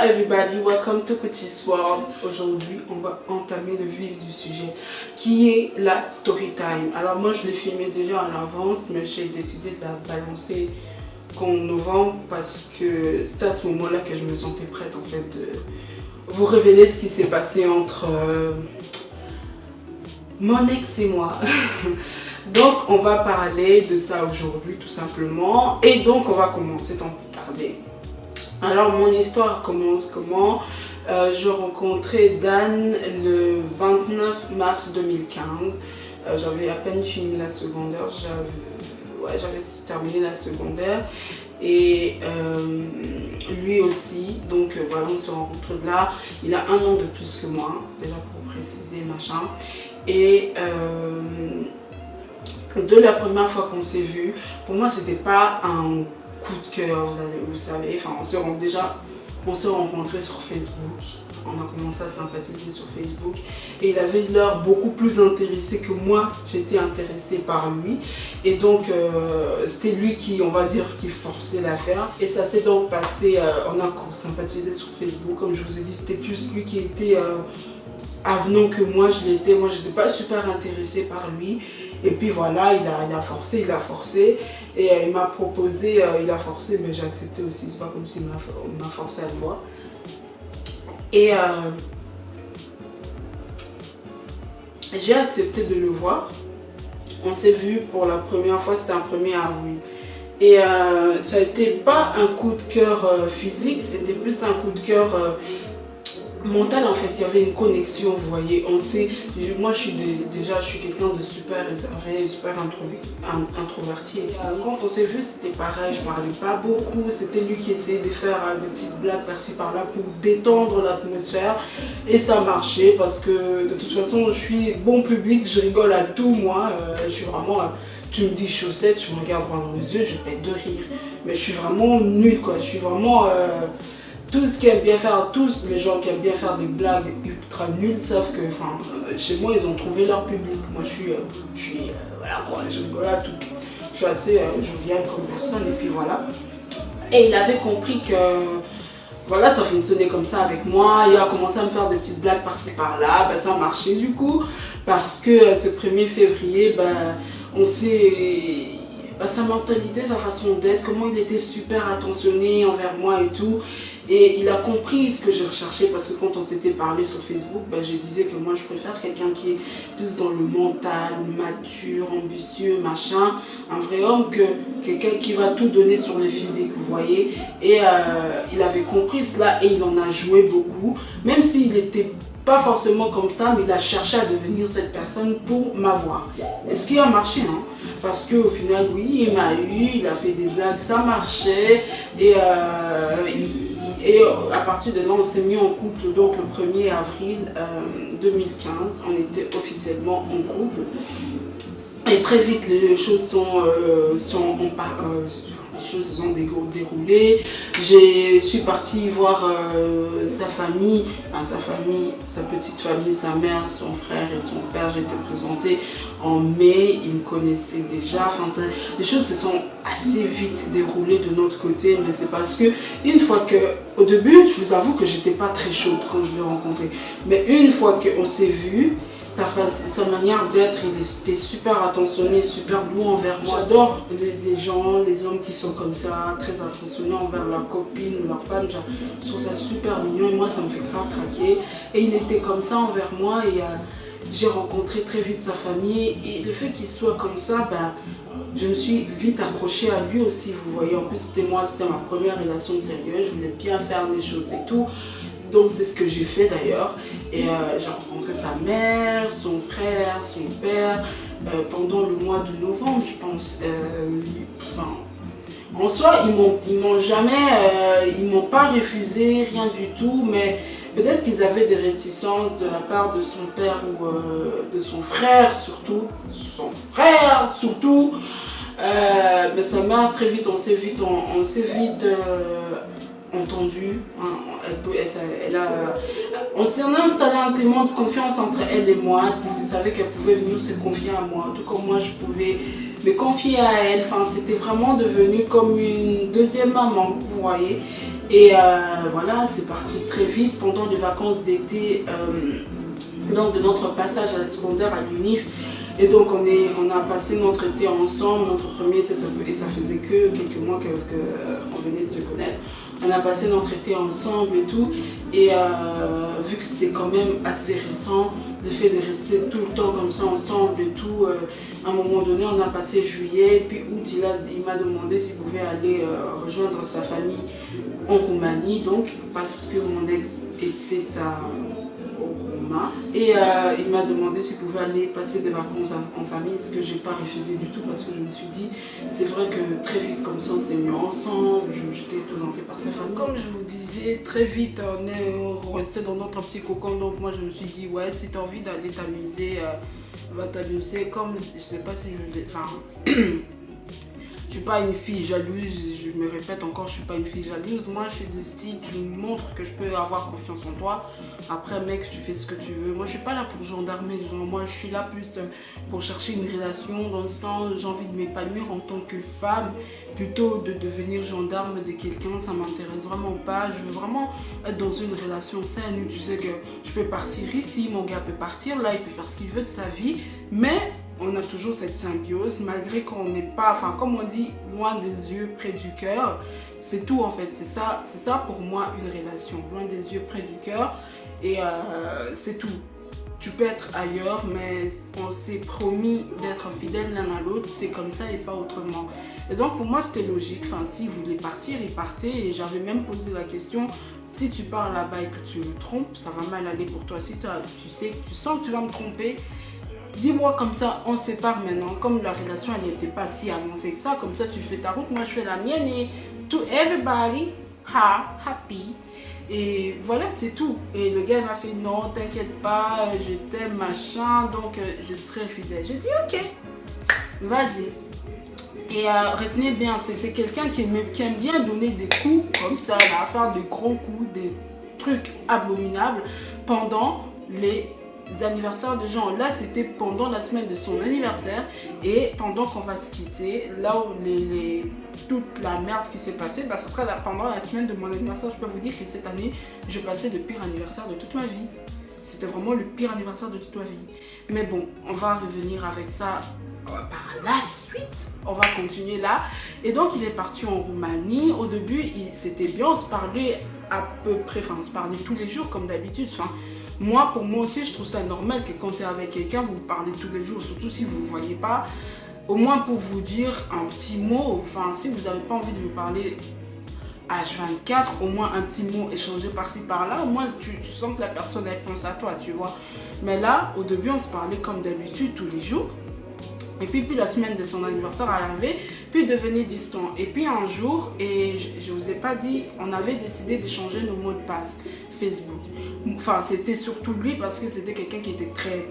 everybody, welcome to Coach's World. Aujourd'hui, on va entamer le vif du sujet qui est la story time. Alors moi, je l'ai filmé déjà en avance, mais j'ai décidé de la balancer qu'en novembre parce que c'est à ce moment-là que je me sentais prête en fait de vous révéler ce qui s'est passé entre mon ex et moi. Donc on va parler de ça aujourd'hui tout simplement et donc on va commencer sans plus tarder. Alors mon histoire commence comment? Je rencontrais Dan le 29 mars 2015. J'avais à peine fini la secondaire, j'avais terminé la secondaire et lui aussi. Donc voilà, on se rencontre là. Il a 1 an de plus que moi, déjà pour préciser machin. Et de la première fois qu'on s'est vu, pour moi c'était pas un coup de cœur, vous savez, enfin on s'est rencontrés sur Facebook, on a commencé à sympathiser sur Facebook et il avait l'air beaucoup plus intéressé que moi, j'étais intéressée par lui et donc c'était lui qui, on va dire, qui forçait l'affaire et ça s'est donc passé, on a sympathisé sur Facebook, comme je vous ai dit, c'était plus lui qui était avenant que moi je l'étais, moi j'étais pas super intéressée par lui. Et puis voilà, il a forcé et il m'a proposé, il a forcé mais j'ai accepté aussi, c'est pas comme s'il m'a forcé à le voir. Et j'ai accepté de le voir. On s'est vu pour la première fois, c'était un 1er avril. Et ça a été pas un coup de cœur physique, c'était plus un coup de cœur mental en fait. Il y avait une connexion, vous voyez, moi je suis quelqu'un de super réservé, super introverti et quand on s'est vu c'était pareil, je parlais pas beaucoup, c'était lui qui essayait de faire des petites blagues par-ci par-là pour détendre l'atmosphère et ça marchait parce que de toute façon je suis bon public, je rigole à tout moi, je suis vraiment, tu me dis chaussettes, tu me regardes droit dans les yeux, je pète de rire, mais je suis vraiment nulle quoi, je suis vraiment tous qui aiment bien faire, tous les gens qui aiment bien faire des blagues ultra nulles savent que chez moi ils ont trouvé leur public. Moi je suis voilà quoi, je rigole à tout. Je suis assez joviale comme personne et puis voilà. Et il avait compris que voilà, ça fonctionnait comme ça avec moi. Il a commencé à me faire des petites blagues par-ci par-là. Ben, ça a marché du coup parce que ce 1er février, ben, on s'est... sa mentalité, sa façon d'être, comment il était super attentionné envers moi et tout. Et il a compris ce que je recherchais parce que quand on s'était parlé sur Facebook, ben, je disais que moi je préfère quelqu'un qui est plus dans le mental, mature, ambitieux, machin. Un vrai homme que quelqu'un qui va tout donner sur le physique, vous voyez. Et il avait compris cela et il en a joué beaucoup. Même s'il n'était pas forcément comme ça, mais il a cherché à devenir cette personne pour m'avoir. Et ce qui a marché, hein, parce qu'au final, oui, il m'a eu, il a fait des blagues, ça marchait. Et à partir de là, on s'est mis en couple, donc le 1er avril 2015, on était officiellement en couple. Et très vite, les choses se sont déroulées. Je suis partie voir sa famille, sa petite famille, sa mère, son frère et son père. J'ai été présentée en mai, ils me connaissaient déjà. Les choses se sont assez vite déroulées de notre côté, mais c'est parce que une fois que, au début, je vous avoue que j'étais pas très chaude quand je l'ai rencontré, mais une fois qu'on s'est vu, sa manière d'être, il était super attentionné, super doux envers moi. J'adore les gens, les hommes qui sont comme ça, très attentionnés envers leur copine ou leur femme. Je trouve ça super mignon et moi ça me fait grave craquer. Et il était comme ça envers moi et j'ai rencontré très vite sa famille. Et le fait qu'il soit comme ça, ben, je me suis vite accrochée à lui aussi, vous voyez. En plus c'était ma première relation sérieuse, je voulais bien faire des choses et tout. Donc c'est ce que j'ai fait d'ailleurs et j'ai rencontré sa mère, son frère, son père pendant le mois de novembre je pense. En soi ils m'ont pas refusé, rien du tout, mais peut-être qu'ils avaient des réticences de la part de son père ou de son frère surtout. Mais sa mère, très vite on s'est vite entendu, on s'est installé un climat de confiance entre elle et moi. Vous savez qu'elle pouvait venir se confier à moi, tout comme moi je pouvais me confier à elle. C'était vraiment devenu comme une deuxième maman, vous voyez. Et voilà, c'est parti très vite pendant les vacances d'été, donc de notre passage à la secondaire à l'UNIF. Et donc on a passé notre été ensemble, notre premier été, et ça faisait que quelques mois qu'on venait de se connaître. On a passé notre été ensemble et tout. Et vu que c'était quand même assez récent, le fait de rester tout le temps comme ça ensemble et tout, à un moment donné on a passé juillet, puis août il m'a demandé s'il pouvait aller rejoindre sa famille en Roumanie, donc parce que mon ex était au Roma, et il m'a demandé s'il pouvait aller passer des vacances en famille, ce que j'ai pas refusé du tout parce que je me suis dit c'est vrai que très vite comme ça on s'est mis ensemble, j'étais présentée par sa famille. Comme je vous disais, très vite on est resté dans notre petit cocon, donc moi je me suis dit ouais, si tu as envie d'aller t'amuser, va t'amuser. Comme je sais pas si je suis pas une fille jalouse, je me répète encore, je suis pas une fille jalouse. Moi, je suis du style, tu me montres que je peux avoir confiance en toi. Après, mec, tu fais ce que tu veux. Moi, je suis pas là pour gendarmer les gens. Moi, je suis là plus pour chercher une relation dans le sens, j'ai envie de m'épanouir en tant que femme, plutôt de devenir gendarme de quelqu'un. Ça m'intéresse vraiment pas. Je veux vraiment être dans une relation saine où tu sais que je peux partir ici, mon gars peut partir là, il peut faire ce qu'il veut de sa vie, mais on a toujours cette symbiose, malgré qu'on n'est pas, enfin comme on dit, loin des yeux, près du cœur. C'est tout en fait, c'est ça pour moi une relation, loin des yeux, près du cœur. Et c'est tout. Tu peux être ailleurs, mais on s'est promis d'être fidèles l'un à l'autre, c'est comme ça et pas autrement. Et donc pour moi c'était logique, enfin s'il voulait partir, il partait, et j'avais même posé la question, si tu pars là-bas et que tu me trompes, ça va mal aller pour toi. Si tu sens que tu vas me tromper, dis-moi, comme ça on se sépare maintenant. Comme la relation elle n'était pas si avancée que ça, comme ça tu fais ta route, moi je fais la mienne, et to everybody happy. Et voilà, c'est tout. Et le gars m'a fait non, t'inquiète pas, je t'aime, machin, donc je serai fidèle. J'ai dit ok, vas-y. Et retenez bien, c'était quelqu'un qui aime bien donner des coups comme ça, à faire des gros coups, des trucs abominables pendant les anniversaires de gens. Là, c'était pendant la semaine de son anniversaire, et pendant qu'on va se quitter, là où toute la merde qui s'est passée, bah, ce sera pendant la semaine de mon anniversaire. Je peux vous dire que cette année, je passais le pire anniversaire de toute ma vie. C'était vraiment le pire anniversaire de toute ma vie. Mais bon, on va revenir avec ça par la suite. On va continuer là. Et donc, il est parti en Roumanie. Au début, c'était bien, on se parlait à peu près, enfin, on se parlait tous les jours comme d'habitude. Enfin, pour moi aussi, je trouve ça normal que quand tu es avec quelqu'un, vous vous parlez tous les jours, surtout si vous ne vous voyez pas. Au moins pour vous dire un petit mot, enfin, si vous n'avez pas envie de vous parler H24, au moins un petit mot échangé par-ci par-là, au moins tu sens que la personne elle pense à toi, tu vois. Mais là, au début, on se parlait comme d'habitude tous les jours. Et puis la semaine de son anniversaire est arrivée, puis devenait distant. Et puis un jour, et je ne vous ai pas dit, on avait décidé d'échanger nos mots de passe Facebook. Enfin, c'était surtout lui parce que c'était quelqu'un qui était très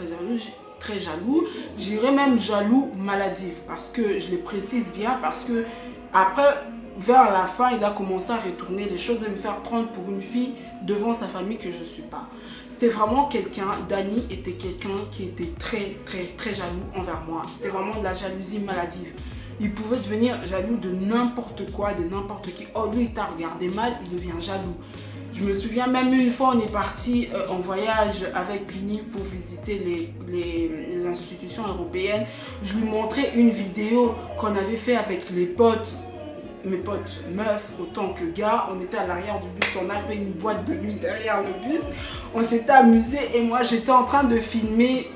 jaloux. Très jaloux, je dirais même jaloux maladif, parce que je le précise bien, parce que après, vers la fin, il a commencé à retourner les choses et me faire prendre pour une fille devant sa famille que je ne suis pas. C'était vraiment quelqu'un, Dani était quelqu'un qui était très jaloux envers moi. C'était vraiment de la jalousie maladive. Il pouvait devenir jaloux de n'importe quoi, de n'importe qui. Oh, lui, il t'a regardé mal, il devient jaloux. Je me souviens même une fois, on est parti en voyage avec l'UNI pour visiter les institutions européennes. Je lui montrais une vidéo qu'on avait fait avec les potes, mes potes meufs autant que gars. On était à l'arrière du bus, on a fait une boîte de nuit derrière le bus. On s'était amusé et moi j'étais en train de filmer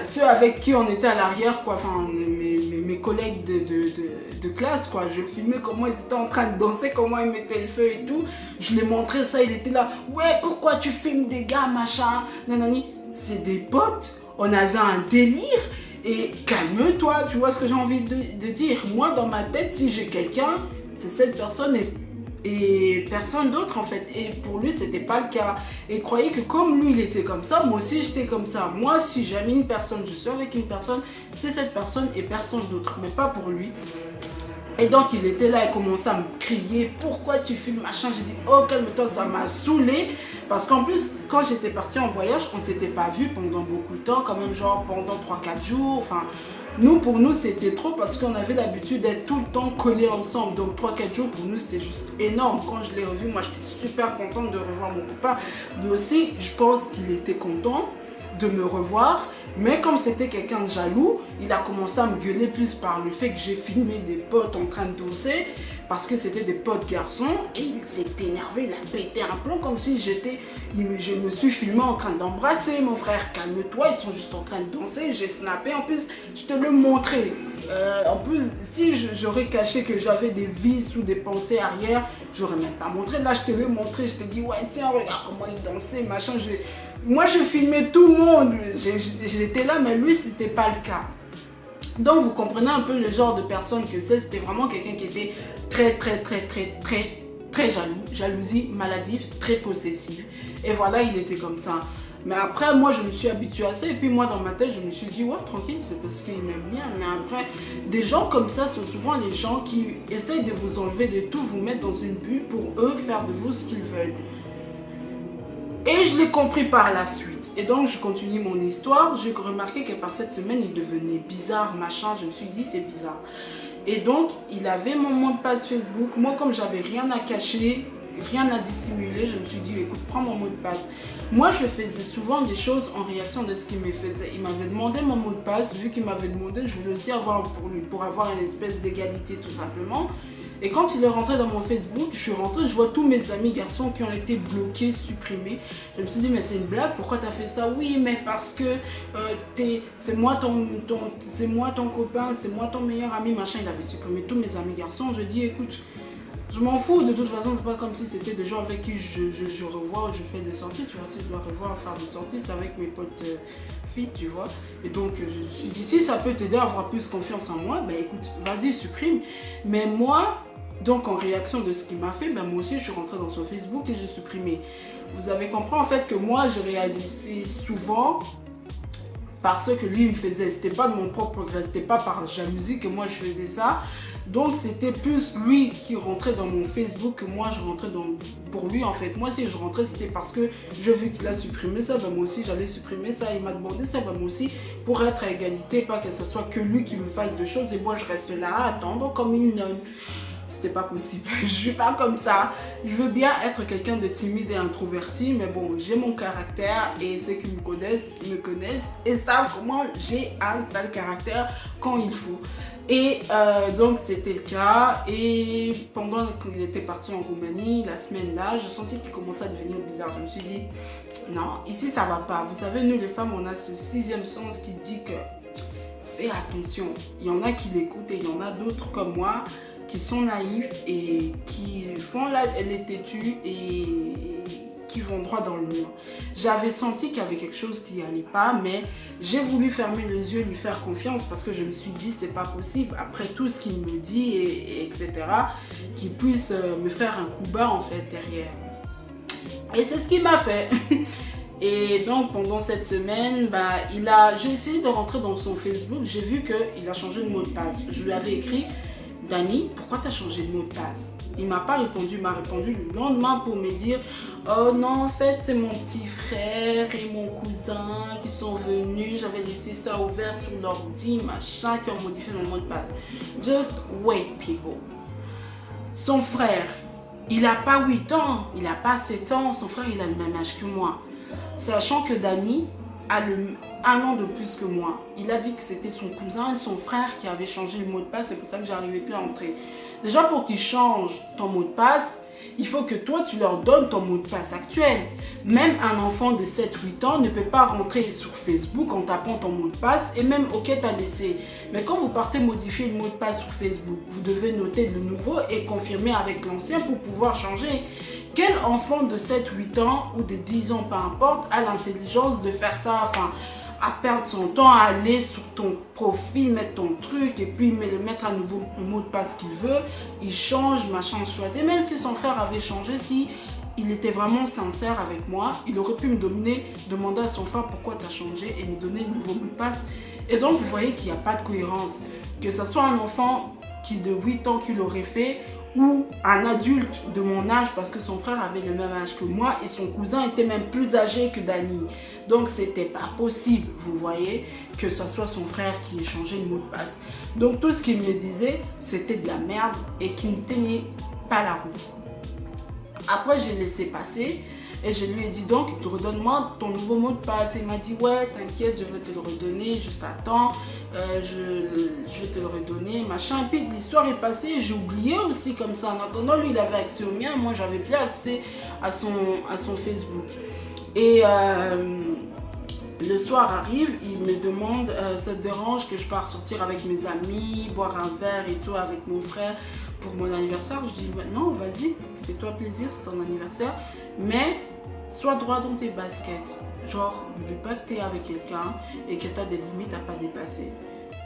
ceux avec qui on était à l'arrière, quoi, enfin mes collègues de classe, quoi. Je filmais comment ils étaient en train de danser, comment ils mettaient le feu et tout. Je les montrais ça, il était là, ouais, pourquoi tu filmes des gars, machin, nanani. C'est des potes, on avait un délire. Et calme-toi, tu vois ce que j'ai envie de dire. Moi, dans ma tête, si j'ai quelqu'un, c'est cette personne et personne d'autre en fait. Et pour lui, c'était pas le cas. Et croyez que comme lui, il était comme ça, moi aussi, j'étais comme ça. Moi, si j'aime une personne, je suis avec une personne, c'est cette personne et personne d'autre. Mais pas pour lui. Et donc il était là et commençait à me crier, pourquoi tu filmes machin. J'ai dit, oh calme-toi, ça m'a saoulé. Parce qu'en plus, quand j'étais partie en voyage, on ne s'était pas vu pendant beaucoup de temps, quand même genre pendant 3-4 jours. Enfin, pour nous, c'était trop parce qu'on avait l'habitude d'être tout le temps collés ensemble. Donc 3-4 jours, pour nous, c'était juste énorme. Quand je l'ai revu, moi, j'étais super contente de revoir mon copain. Lui aussi, je pense qu'il était content de me revoir, mais comme c'était quelqu'un de jaloux, il a commencé à me gueuler plus par le fait que j'ai filmé des potes en train de danser, parce que c'était des potes garçons, et il s'est énervé, il a pété un plomb comme si je me suis filmé en train d'embrasser. Mon frère, calme-toi, ils sont juste en train de danser, j'ai snappé, en plus je te le montrais. En plus, si j'aurais caché que j'avais des vices ou des pensées arrière, j'aurais même pas montré. Là, je te l'ai montré, je t'ai dit, ouais, tiens, regarde comment il dansait, machin. Moi, je filmais tout le monde. J'étais là, mais lui, c'était pas le cas. Donc, vous comprenez un peu le genre de personne que c'est. C'était vraiment quelqu'un qui était très jaloux. Jalousie maladive, très possessive. Et voilà, il était comme ça. Mais après, moi, je me suis habituée à ça. Et puis, moi, dans ma tête, je me suis dit, ouais, tranquille, c'est parce qu'il m'aime bien. Mais après, des gens comme ça sont souvent les gens qui essayent de vous enlever de tout, vous mettre dans une bulle pour eux faire de vous ce qu'ils veulent. Et je l'ai compris par la suite. Et donc, je continue mon histoire. J'ai remarqué que par cette semaine, il devenait bizarre, machin. Je me suis dit, c'est bizarre. Et donc, il avait mon mot de passe Facebook. Moi, comme j'avais rien à cacher, rien à dissimuler, je me suis dit, écoute, prends mon mot de passe. Moi, je faisais souvent des choses en réaction de ce qu'il me faisait. Il m'avait demandé mon mot de passe. Vu qu'il m'avait demandé, je voulais aussi avoir pour lui, pour avoir une espèce d'égalité, tout simplement. Et quand il est rentré dans mon Facebook, je suis rentrée, je vois tous mes amis garçons qui ont été bloqués, supprimés. Je me suis dit, mais c'est une blague, pourquoi tu as fait ça? Oui, mais parce que c'est moi ton copain, c'est moi ton meilleur ami, machin. Il avait supprimé tous mes amis garçons. Je dis, écoute, je m'en fous, de toute façon, c'est pas comme si c'était des gens avec qui je revois, je fais des sorties, tu vois. Si je dois revoir, faire des sorties, c'est avec mes potes filles, tu vois. Et donc, je me suis dit, si ça peut t'aider à avoir plus confiance en moi, ben écoute, vas-y, supprime. Mais moi, donc en réaction de ce qu'il m'a fait, ben moi aussi je suis rentrée dans son Facebook et j'ai supprimé. Vous avez compris en fait que moi je réagissais souvent par ce que lui me faisait. C'était pas de mon propre gré, c'était pas par jalousie que moi je faisais ça. Donc c'était plus lui qui rentrait dans mon Facebook que moi je rentrais pour lui en fait. Moi si je rentrais c'était parce que je vu qu'il a supprimé ça, ben moi aussi j'allais supprimer ça. Il m'a demandé ça, ben moi aussi pour être à égalité, pas que ce soit que lui qui me fasse des choses et moi je reste là à attendre comme une nonne. C'était pas possible, je suis pas comme ça. Je veux bien être quelqu'un de timide et introverti, mais bon, j'ai mon caractère et ceux qui me connaissent et savent comment j'ai un sale caractère quand il faut. Et donc c'était le cas. Et pendant qu'il était parti en Roumanie, la semaine là, je sentis qu'il commençait à devenir bizarre. Je me suis dit, non, ici ça va pas. Vous savez, nous les femmes, on a ce sixième sens qui dit que fais attention. Il y en a qui l'écoutent et il y en a d'autres comme moi qui sont naïfs et qui font les têtus et qui vont droit dans le mur. J'avais senti qu'il y avait quelque chose qui n'allait pas, mais j'ai voulu fermer les yeux, lui faire confiance parce que je me suis dit c'est pas possible, après tout ce qu'il me dit etc., qu'il puisse me faire un coup bas en fait derrière. Et c'est ce qu'il m'a fait. Et donc pendant cette semaine, j'ai essayé de rentrer dans son Facebook, j'ai vu qu'il a changé de mot de passe. Je lui avais écrit, Dani, pourquoi tu as changé de mot de passe? Il m'a pas répondu, il m'a répondu le lendemain pour me dire, oh non, en fait c'est mon petit frère et mon cousin qui sont venus, j'avais laissé ça ouvert sur l'ordi, machin, qui ont modifié mon mot de passe. Just wait people. Son frère, il n'a pas 8 ans, il n'a pas 7 ans, son frère il a le même âge que moi. Sachant que Dani a un an de plus que moi. Il a dit que c'était son cousin et son frère qui avaient changé le mot de passe, c'est pour ça que j'arrivais plus à entrer. Déjà pour qu'ils changent ton mot de passe, il faut que toi tu leur donnes ton mot de passe actuel. Même un enfant de 7-8 ans ne peut pas rentrer sur Facebook en tapant ton mot de passe et même ok t'as laissé. Mais quand vous partez modifier le mot de passe sur Facebook, vous devez noter le nouveau et confirmer avec l'ancien pour pouvoir changer. Quel enfant de 7-8 ans ou de 10 ans, peu importe, a l'intelligence de faire ça, enfin, à perdre son temps, à aller sur ton profil, mettre ton truc et puis mettre à nouveau le mot de passe qu'il veut, il change, machin, soit. Et même si son frère avait changé, si il était vraiment sincère avec moi, il aurait pu me demander à son frère pourquoi tu as changé et me donner le nouveau mot de passe. Et donc, vous voyez qu'il n'y a pas de cohérence. Que ce soit un enfant de 8 ans qui l'aurait fait, ou un adulte de mon âge, parce que son frère avait le même âge que moi et son cousin était même plus âgé que Dani. Donc c'était pas possible, vous voyez, que ce soit son frère qui ait changé le mot de passe. Donc tout ce qu'il me disait, c'était de la merde et qui ne tenait pas la route. Après j'ai laissé passer et je lui ai dit donc redonne-moi ton nouveau mot de passe. Il m'a dit ouais t'inquiète, je vais te le redonner, juste attends, je vais te le redonner, machin. Et puis l'histoire est passée, j'ai oublié aussi comme ça. En attendant, lui il avait accès au mien, moi j'avais plus accès à son Facebook. Et le soir arrive, il me demande ça te dérange que je pars sortir avec mes amis, boire un verre et tout avec mon frère pour mon anniversaire. Je dis non, vas-y, fais-toi plaisir, c'est ton anniversaire, mais sois droit dans tes baskets. Genre, n'oublie pas que tu es avec quelqu'un et que tu as des limites à pas dépasser.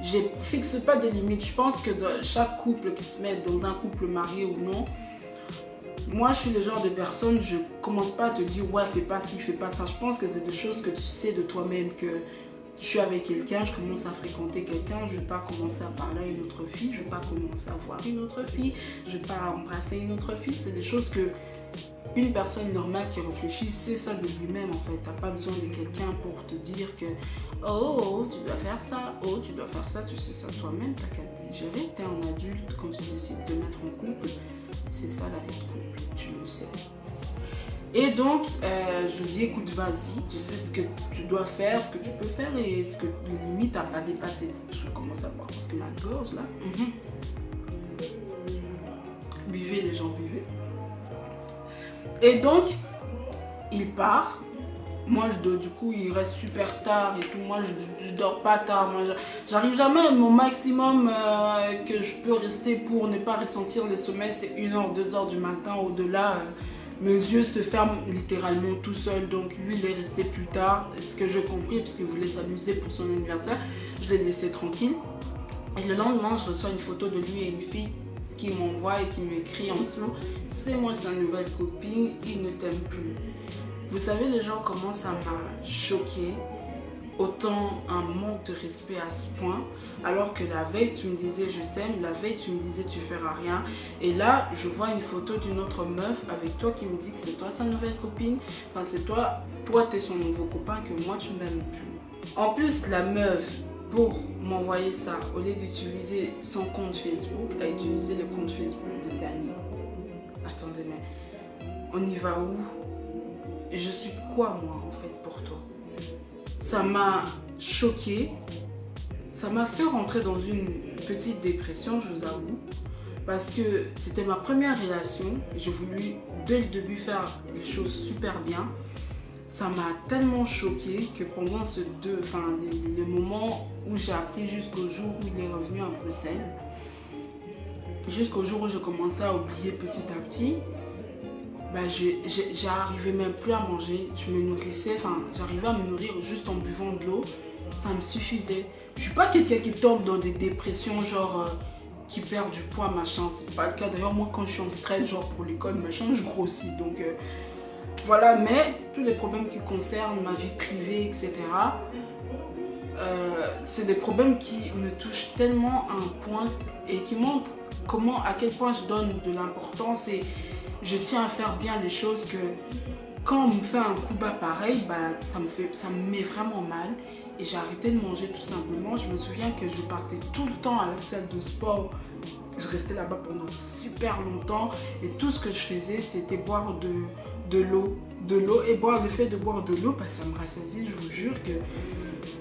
Je fixe pas de limites. Je pense que dans chaque couple qui se met dans un couple marié ou non, moi je suis le genre de personne, je commence pas à te dire ouais fais pas ci, fais pas ça. Je pense que c'est des choses que tu sais de toi-même, que je suis avec quelqu'un, je commence à fréquenter quelqu'un, je vais pas commencer à parler à une autre fille, je vais pas commencer à voir une autre fille, je vais pas embrasser une autre fille. C'est des choses que une personne normale qui réfléchit sait ça de lui-même en fait. T'as pas besoin de quelqu'un pour te dire que oh tu dois faire ça, oh tu dois faire ça, tu sais ça toi-même, t'as qu'à te gérer. T'es un adulte, quand tu décides de mettre en couple, c'est ça la vie de couple, tu le sais. Et donc je lui dis écoute vas-y, tu sais ce que tu dois faire, ce que tu peux faire et ce que les limites à pas dépasser. Je commence à boire parce que ma gorge là. Buvez les gens, buvez. Et donc, il part. Moi, du coup, il reste super tard et tout. Moi, je dors pas tard. Moi, j'arrive jamais à mon maximum que je peux rester pour ne pas ressentir les sommeils. C'est 1h, 2h du matin. Au-delà, mes yeux se ferment littéralement tout seul. Donc, lui, il est resté plus tard. Ce que j'ai compris, parce qu'il voulait s'amuser pour son anniversaire, je l'ai laissé tranquille. Et le lendemain, je reçois une photo de lui et une fille qui m'envoie et qui m'écrit en dessous c'est moi sa nouvelle copine, il ne t'aime plus. Vous savez les gens comment ça m'a choqué, autant un manque de respect à ce point, alors que la veille tu me disais je t'aime, la veille tu me disais tu feras rien, et là je vois une photo d'une autre meuf avec toi qui me dit que c'est toi sa nouvelle copine, enfin c'est toi t'es son nouveau copain, que moi tu ne m'aimes plus. En plus la meuf, pour m'envoyer ça, au lieu d'utiliser son compte Facebook, a utilisé le compte Facebook de Dani. Attendez, mais on y va où? Je suis quoi moi en fait pour toi? Ça m'a choquée, ça m'a fait rentrer dans une petite dépression, je vous avoue, parce que c'était ma première relation. J'ai voulu dès le début faire les choses super bien. Ça m'a tellement choquée que pendant les moments où j'ai appris jusqu'au jour où il est revenu à Bruxelles, jusqu'au jour où je commençais à oublier petit à petit, j'arrivais même plus à manger. Je me nourrissais, j'arrivais à me nourrir juste en buvant de l'eau. Ça me suffisait. Je suis pas quelqu'un qui tombe dans des dépressions genre qui perd du poids machin. C'est pas le cas. D'ailleurs moi quand je suis en stress genre pour l'école machin, je grossis. Donc voilà, mais tous les problèmes qui concernent ma vie privée, etc. C'est des problèmes qui me touchent tellement à un point et qui montrent à quel point je donne de l'importance et je tiens à faire bien les choses, que quand on me fait un coup bas pareil, ça me met vraiment mal et j'ai arrêté de manger tout simplement. Je me souviens que je partais tout le temps à la salle de sport, je restais là-bas pendant super longtemps et tout ce que je faisais c'était boire de l'eau et le fait de boire de l'eau, ça me rassasie. Je vous jure que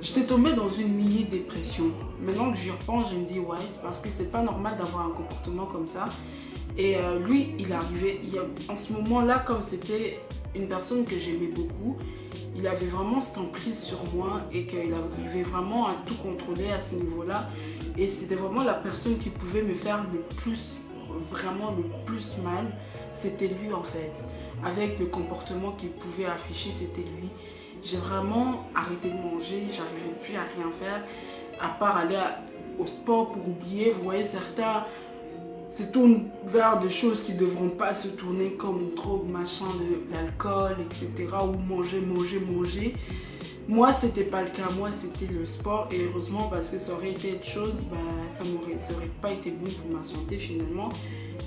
j'étais tombée dans une mini dépression. Maintenant que j'y repense, je me dis ouais, c'est parce que c'est pas normal d'avoir un comportement comme ça. Et lui, il arrivait, en ce moment-là, comme c'était une personne que j'aimais beaucoup, il avait vraiment cette emprise sur moi et qu'il arrivait vraiment à tout contrôler à ce niveau-là. Et c'était vraiment la personne qui pouvait me faire vraiment le plus mal, c'était lui en fait. Avec le comportement qu'il pouvait afficher, c'était lui. J'ai vraiment arrêté de manger, j'arrivais plus à rien faire, à part aller au sport pour oublier. Vous voyez, certains se tournent vers des choses qui ne devront pas se tourner, comme drogue, machin, de l'alcool, etc. Ou manger. Moi, c'était pas le cas. Moi, c'était le sport. Et heureusement, parce que ça aurait été autre chose, ça aurait pas été bon pour ma santé finalement.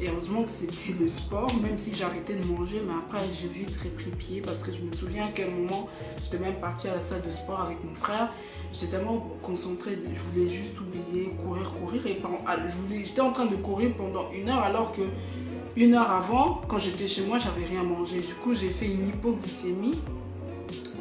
Et heureusement que c'était le sport, même si j'arrêtais de manger. Mais après, j'ai vite repris pied parce que je me souviens qu'à un moment, j'étais même partie à la salle de sport avec mon frère. J'étais tellement concentrée, je voulais juste oublier, courir. Et j'étais en train de courir pendant 1 heure alors que 1 heure avant, quand j'étais chez moi, j'avais rien mangé. Du coup, j'ai fait une hypoglycémie.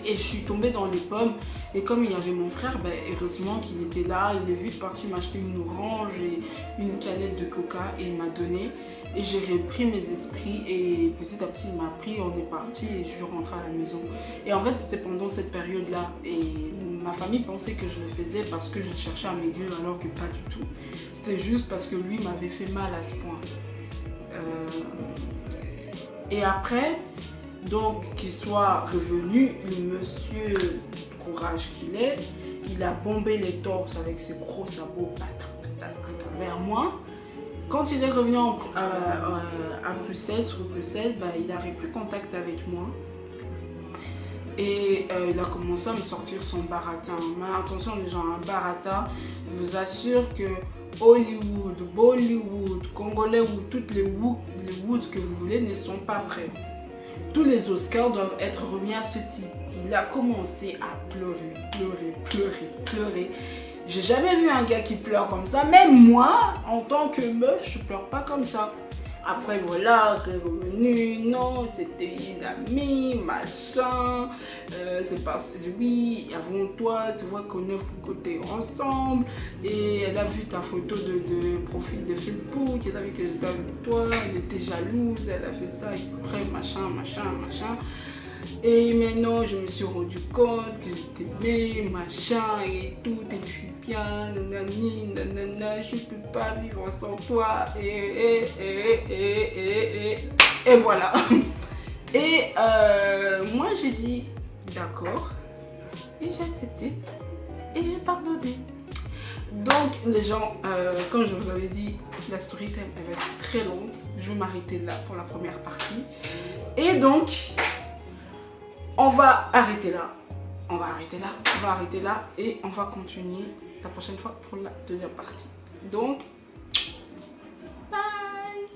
Et je suis tombée dans les pommes. Et comme il y avait mon frère, heureusement qu'il était là. Il est vite parti m'acheter une orange et une canette de coca et il m'a donné. Et j'ai repris mes esprits et petit à petit il m'a pris, on est parti et je suis rentrée à la maison. Et en fait c'était pendant cette période-là. Et ma famille pensait que je le faisais parce que je cherchais à maigrir alors que pas du tout. C'était juste parce que lui m'avait fait mal à ce point. Et après... Donc, qu'il soit revenu, le monsieur courage qu'il est, il a bombé les torses avec ses gros sabots à travers moi. Quand il est revenu à Bruxelles, sur Bruxelles, il a repris contact avec moi. Et il a commencé à me sortir son baratin. Mais attention les gens, un baratin, je vous assure que Hollywood, Bollywood, Congolais ou toutes les woods que vous voulez ne sont pas prêts. Tous les Oscars doivent être remis à ce type. Il a commencé à pleurer. J'ai jamais vu un gars qui pleure comme ça. Même moi, en tant que meuf, je pleure pas comme ça. Après voilà, revenu, non, c'était une amie, machin. C'est parce que oui, avant toi, tu vois qu'on est côté ensemble. Et elle a vu ta photo de profil de Facebook, elle a vu que j'étais avec toi, elle était jalouse, elle a fait ça exprès, machin. Et maintenant, je me suis rendu compte que je t'aimais, machin et tout, et tu es bien, nanana, je peux pas vivre sans toi, et voilà. Et moi, j'ai dit d'accord, et j'ai accepté, et j'ai pardonné. Donc, les gens, comme je vous avais dit, la story time, elle va être très longue. Je vais m'arrêter là pour la première partie. Et donc... on va arrêter là et on va continuer la prochaine fois pour la deuxième partie. Donc, bye!